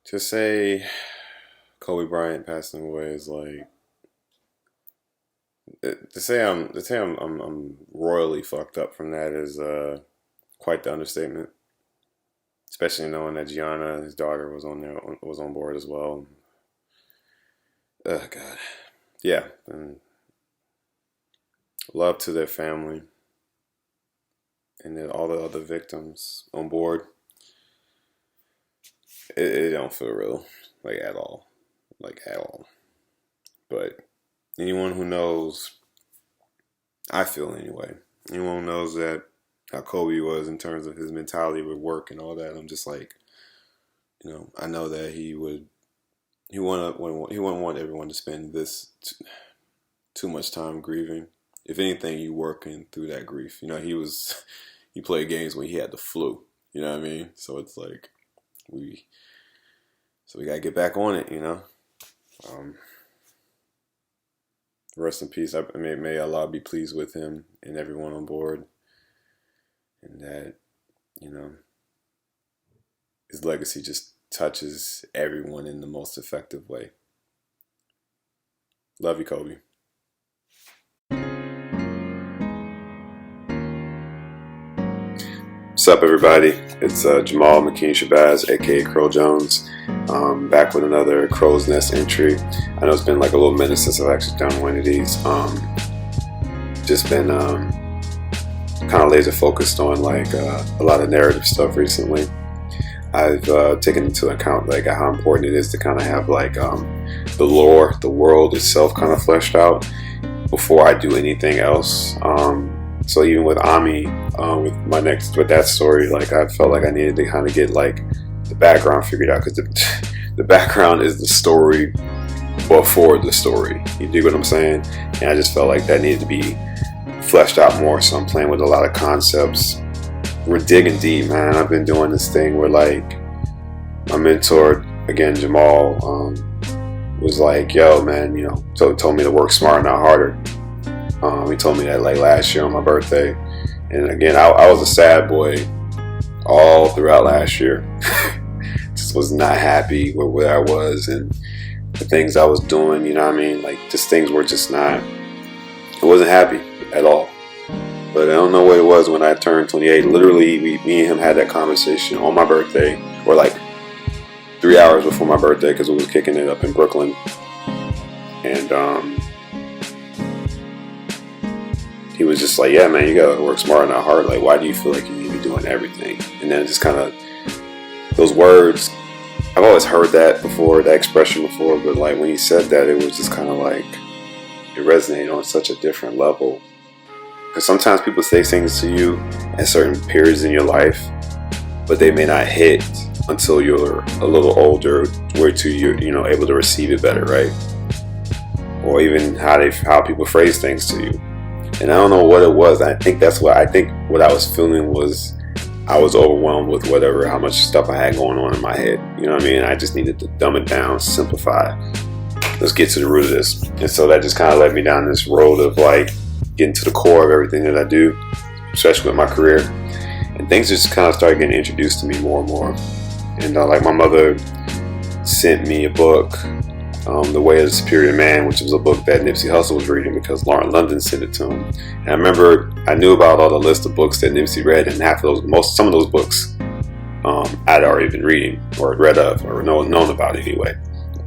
To say Kobe Bryant passing away is like to say I'm royally fucked up from that is quite the understatement. Especially knowing that Gianna, his daughter, was on board as well. Oh God, yeah. And love to their family and then all the other victims on board. It don't feel real, like at all, like at all. But anyone who knows, I feel anyway. Anyone who knows that how Kobe was in terms of his mentality with work and all that, I'm just like, I know that he wouldn't want everyone to spend too much time grieving. If anything, you working through that grief. He played games when he had the flu. You know what I mean? So it's like we we gotta get back on it. Um, Rest in peace. I mean, may Allah be pleased with him and everyone on board, and that you know his legacy just touches everyone in the most effective way. Love you, Kobe. What's up, everybody? It's Jamal McKean Shabazz, aka Crow Jones, back with another Crow's Nest entry. I know it's been like a little minute since I've actually done one of these. Just been kind of laser focused on like a lot of narrative stuff recently. I've taken into account like how important it is to kind of have like the lore, the world itself kind of fleshed out before I do anything else. So even with Ami, with that story, like I felt like I needed to kind of get like the background figured out, because the background is the story before the story. You dig what I'm saying? And I just felt like that needed to be fleshed out more. So I'm playing with a lot of concepts. We're digging deep, man. I've been doing this thing where like my mentor, again Jamal, was like, "Yo, man, told me to work smarter, not harder." He told me that like last year on my birthday, and again, I was a sad boy all throughout last year. Just was not happy with where I was and the things I was doing. You know what I mean? Like just things were just not. I wasn't happy at all. But I don't know what it was when I turned 28. Literally, me and him had that conversation on my birthday, or like 3 hours before my birthday, because we was kicking it up in Brooklyn, and he was just like, "Yeah, man, you gotta work smarter, not hard. Like, why do you feel like you need to be doing everything?" And then just kind of those words. I've always heard that before, that expression before, but like when he said that, it was just kind of like it resonated on such a different level. Because sometimes people say things to you at certain periods in your life, but they may not hit until you're a little older, where you're able to receive it better, right? Or even how people phrase things to you. And I don't know what it was. I think what I was feeling was I was overwhelmed with how much stuff I had going on in my head. You know what I mean? I just needed to dumb it down, simplify. Let's get to the root of this. And so that just kind of led me down this road of like getting to the core of everything that I do, especially with my career. And things just kind of started getting introduced to me more and more. And like my mother sent me a book, The Way of the Superior Man, which was a book that Nipsey Hussle was reading because Lauren London sent it to him. And I remember I knew about all the list of books that Nipsey read, and some of those books I'd already been reading or read of or known about anyway.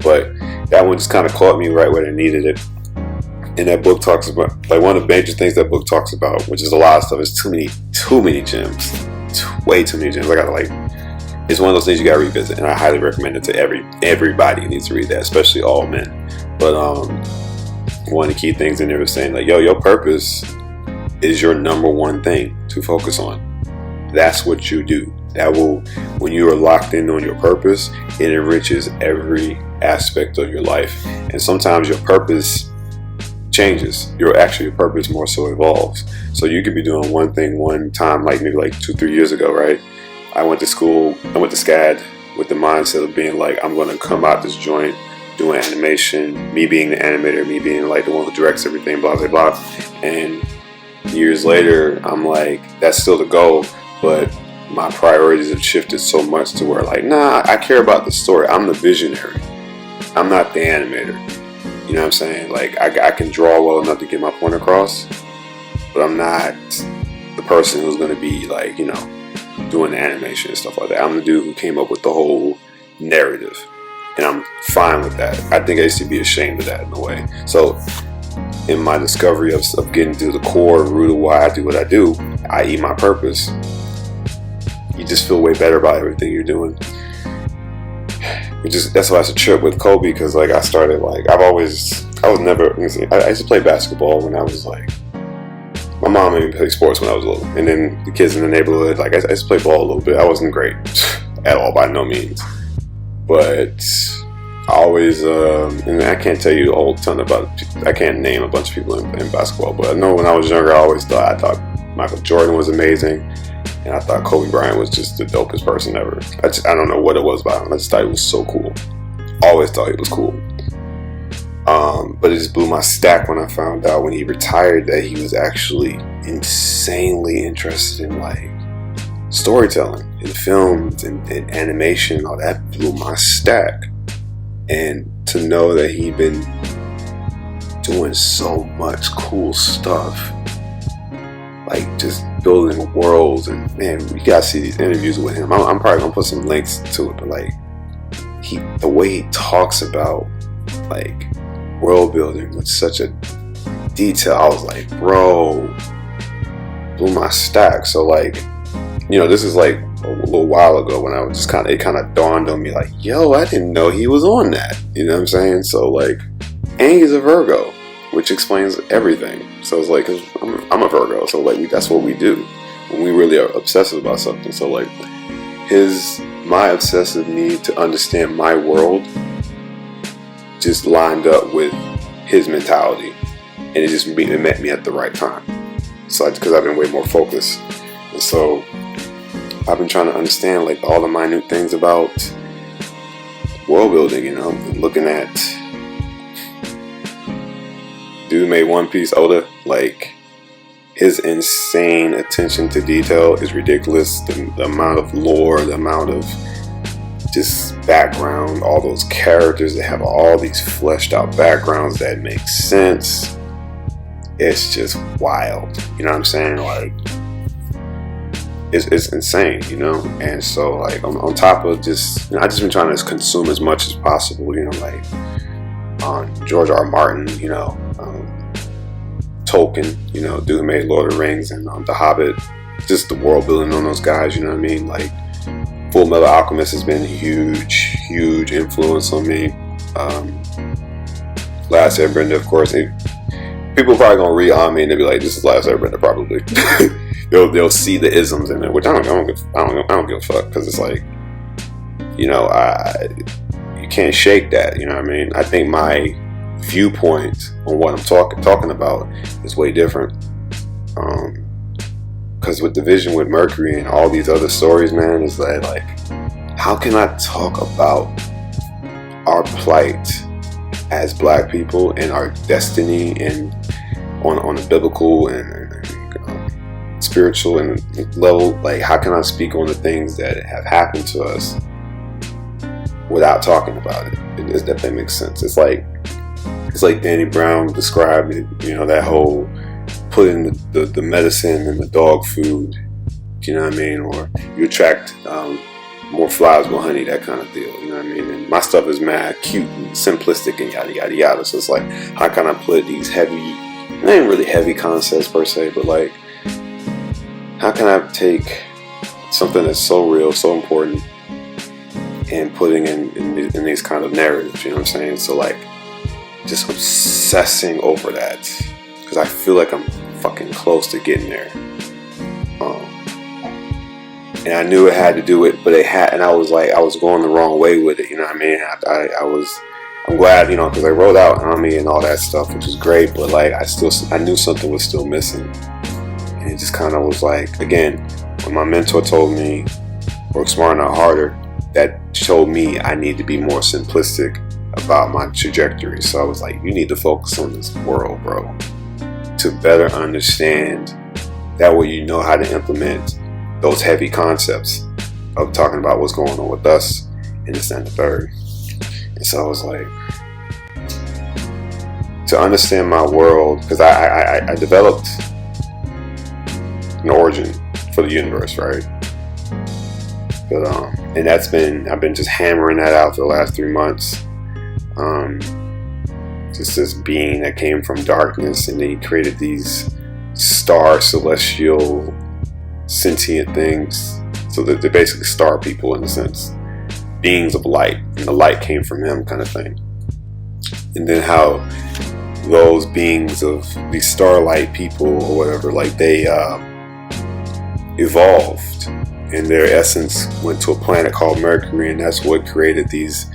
But that one just kind of caught me right where I needed it. And that book talks about, like, one of the major things that book talks about, which is a lot of stuff, is too many gems, way too many gems. It's one of those things you gotta revisit, and I highly recommend it to everybody needs to read that, especially all men. But one of the key things in there was saying like, yo, your purpose is your number one thing to focus on. That's what you do. When you are locked in on your purpose, it enriches every aspect of your life. And sometimes your purpose changes. Your purpose more so evolves. So you could be doing one thing one time, like maybe like 2-3 years ago, right? I went to SCAD with the mindset of being like, I'm going to come out this joint doing animation, me being the animator, me being like the one who directs everything, blah, blah, blah. And years later, I'm like, that's still the goal, but my priorities have shifted so much to where like, nah, I care about the story. I'm the visionary. I'm not the animator. You know what I'm saying? Like, I can draw well enough to get my point across, but I'm not the person who's going to be like, you know, doing the animation and stuff like that. I'm the dude who came up with the whole narrative, and I'm fine with that. I think I used to be ashamed of that in a way. So in my discovery of getting to the core root of why I do what I do, i.e. my purpose, you just feel way better about everything you're doing. That's why it's a trip with Kobe, because like I started like I used to play basketball when I was like, my mom made me play sports when I was little, and then the kids in the neighborhood, like I used to play ball a little bit. I wasn't great at all by no means, but I always and I can't tell you a whole ton about it. I can't name a bunch of people in basketball, but I know when I was younger I thought Michael Jordan was amazing, and I thought Kobe Bryant was just the dopest person ever. I don't know what it was about him. I just thought he was so cool. Always thought he was cool. But it just blew my stack when I found out when he retired that he was actually insanely interested in like storytelling and films and animation and all that. Blew my stack. And to know that he'd been doing so much cool stuff, like just building worlds, and man, you gotta see these interviews with him. I'm probably gonna put some links to it, but like the way he talks about like world building with such a detail, I was like, bro, blew my stack. So like, you know, this is like a little while ago when I was just it kind of dawned on me like, yo, I didn't know he was on that. You know what I'm saying? So like, and he's a Virgo, which explains everything. So it's like, 'cause I'm a Virgo, so like that's what we do when we really are obsessive about something. So like my obsessive need to understand my world just lined up with his mentality, and it met me at the right time. So because I've been way more focused, and so I've been trying to understand like all the minute things about world building, you know, and looking at dude made One Piece, Oda, like his insane attention to detail is ridiculous. The amount of lore, the amount of just background, all those characters that have all these fleshed out backgrounds that make sense. It's just wild. You know what I'm saying? Like it's insane, you know. And so like on top of just, you know, I just been trying to consume as much as possible, you know, like George R. Martin, you know, Tolkien, you know, dude who made Lord of the Rings, and The Hobbit, just the world building on those guys, you know what I mean? Like Full Metal Alchemist has been a huge influence on me. Last Airbender, of course. People are probably gonna read on me and they'll be like, "This is Last Airbender," probably. they'll see the isms in it, which I don't give a fuck, because it's like, you know, you can't shake that. You know what I mean? I think my viewpoint on what I'm talking about is way different. Because with Division with Merkurii and all these other stories, man, is that like, how can I talk about our plight as Black people and our destiny and on a biblical and spiritual and level? Like, how can I speak on the things that have happened to us without talking about it? If that makes sense. It's like Danny Brown described it, you know, that whole putting the medicine in the dog food, you know what I mean? Or you attract more flies with honey, that kind of deal, you know what I mean? And my stuff is mad cute and simplistic and yada yada yada. So it's like, how can I put these heavy, not even really heavy concepts per se, but like, how can I take something that's so real, so important, and putting in these kind of narratives, you know what I'm saying? So like, just obsessing over that, because I feel like I'm fucking close to getting there. And I knew it had to do it, but it had, and I was going the wrong way with it, you know what I mean? I'm glad, you know, because I wrote out on me and all that stuff, which was great, but like, I knew something was still missing. And it just kind of was like, again, when my mentor told me, work smarter, not harder, that showed me I need to be more simplistic about my trajectory. So I was like, you need to focus on this world, bro, to better understand. That way you know how to implement those heavy concepts of talking about what's going on with us in this and the third. And so I was like, to understand my world, because I developed an origin for the universe, right? But and I've been just hammering that out for the last 3 months. Just this being that came from darkness, and he created these star celestial sentient things. So that they're basically star people in a sense, beings of light, and the light came from him, kind of thing. And then how those beings of these starlight people or whatever, like they evolved, and their essence went to a planet called Mercury, and that's what created these.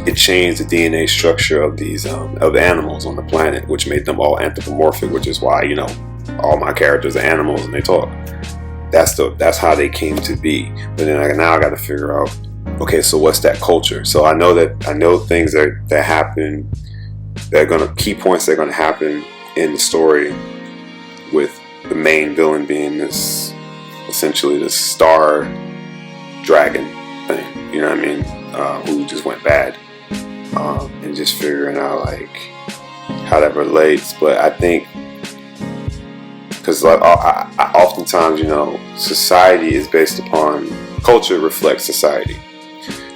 It changed the DNA structure of these of animals on the planet, which made them all anthropomorphic, which is why, you know, all my characters are animals and they talk. That's how they came to be. But then now I got to figure out, okay, so what's that culture? So I know things that happen, that are key points that are gonna happen in the story, with the main villain being this, essentially this star dragon thing. You know what I mean? Who just went bad, and just figuring out like how that relates. But I think, because like I oftentimes, you know, society is based upon culture reflects society.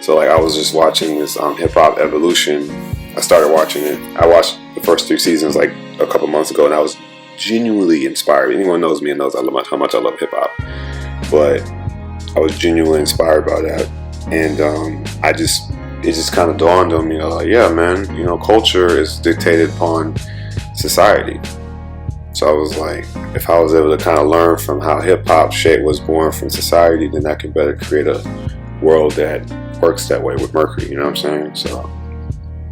So like I was just watching this Hip Hop Evolution. I started watching it. I watched the first 3 seasons like a couple months ago, and I was genuinely inspired. Anyone knows me and knows how much I love hip hop. But I was genuinely inspired by that, and it just kind of dawned on me, like, yeah, man, you know, culture is dictated upon society. So I was like, if I was able to kind of learn from how hip-hop shit was born from society, then I can better create a world that works that way with Mercury, you know what I'm saying? So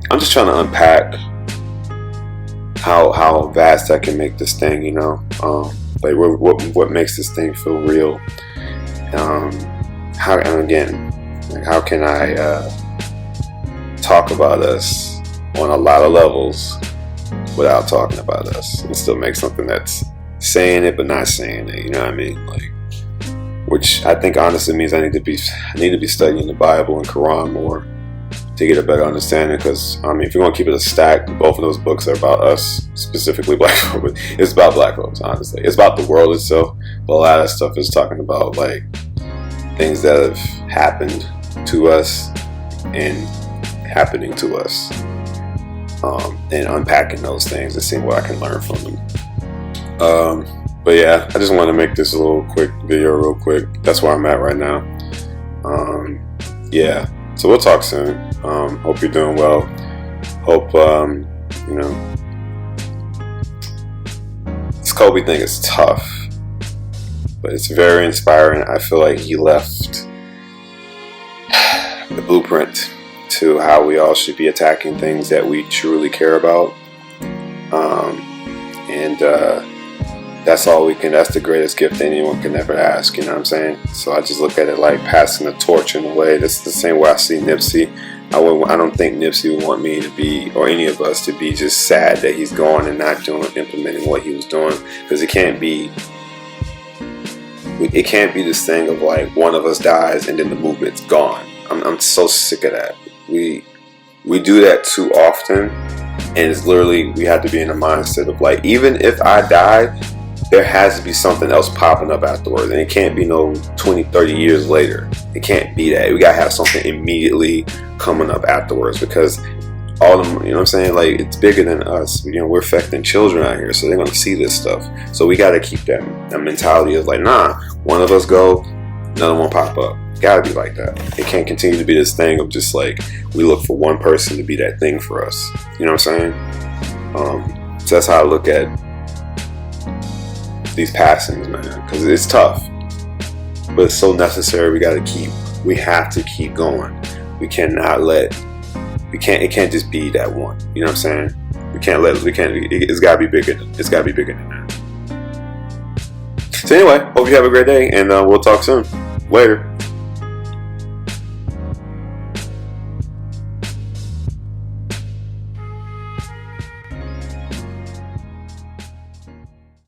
I'm just trying to unpack how vast I can make this thing, you know? Like what makes this thing feel real? How can I talk about us on a lot of levels without talking about us, and still make something that's saying it but not saying it, you know what I mean? Like, which I think honestly means I need to be studying the Bible and Quran more to get a better understanding. Because I mean, if you're gonna keep it a stack, both of those books are about us, specifically black folks. It's about black folks, honestly. It's about the world itself, but a lot of stuff is talking about like things that have happened to us and happening to us, and unpacking those things and seeing what I can learn from them. But yeah, I just want to make this a little quick video real quick. That's where I'm at right now. Yeah, so we'll talk soon. Hope you're doing well. Hope you know, this Kobe thing is tough, but it's very inspiring. I feel like he left the blueprint to how we all should be attacking things that we truly care about, and that's the greatest gift anyone can ever ask, you know what I'm saying? So I just look at it like passing the torch in a way. That's the same way I see Nipsey. I don't think Nipsey would want me to be, or any of us to be, just sad that he's gone and not implementing what he was doing, because it can't be this thing of like one of us dies and then the movement's gone. I'm so sick of that. We do that too often, and it's literally, we have to be in the mindset of like, even if I die, there has to be something else popping up afterwards, and it can't be no 20-30 years later. It can't be that. We gotta have something immediately coming up afterwards, because all them, you know what I'm saying, like, it's bigger than us. You know, we're affecting children out here, so they're gonna see this stuff. So we gotta keep that mentality of like, nah, one of us go, another one pop up. Gotta be like that. It can't continue to be this thing of just like, we look for one person to be that thing for us. You know what I'm saying? So that's how I look at these passings, man, because it's tough, but it's so necessary. We have to keep going. It can't just be that one, you know what I'm saying? It's gotta be bigger than that. So anyway, hope you have a great day, and we'll talk soon. Later.